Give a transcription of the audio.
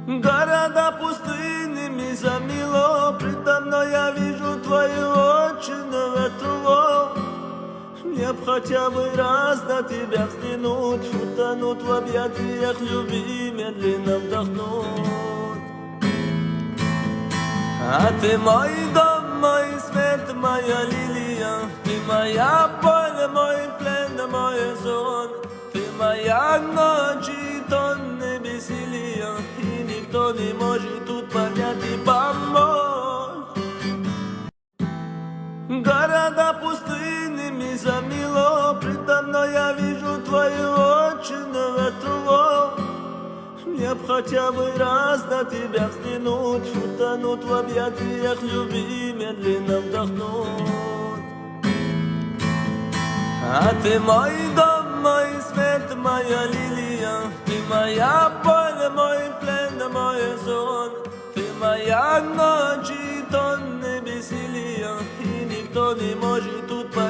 Города пустынями замело, предо мной я вижу твои очи на ветру. Мне б хотя бы раз на тебя взглянуть, утонуть в объятиях любви, медленно вдохнуть. А ты мой дом, мой свет, моя лилия, ты моя поле, мой плен, мой сон. Ты моя ночь и тонны бессилия, и никто не может тут понять и помочь. Города пустынями замело, предо мной я вижу твои очи на ветру. Мне б хотя бы раз на тебя взглянуть, утонуть в объятиях любви, медленно вдохнуть. А ты мой дом, мой свет, моя лилия, ты моя поле, мой плен, мой сон. Ты моя ночь и тонны бессилия, и никто не может тут понять.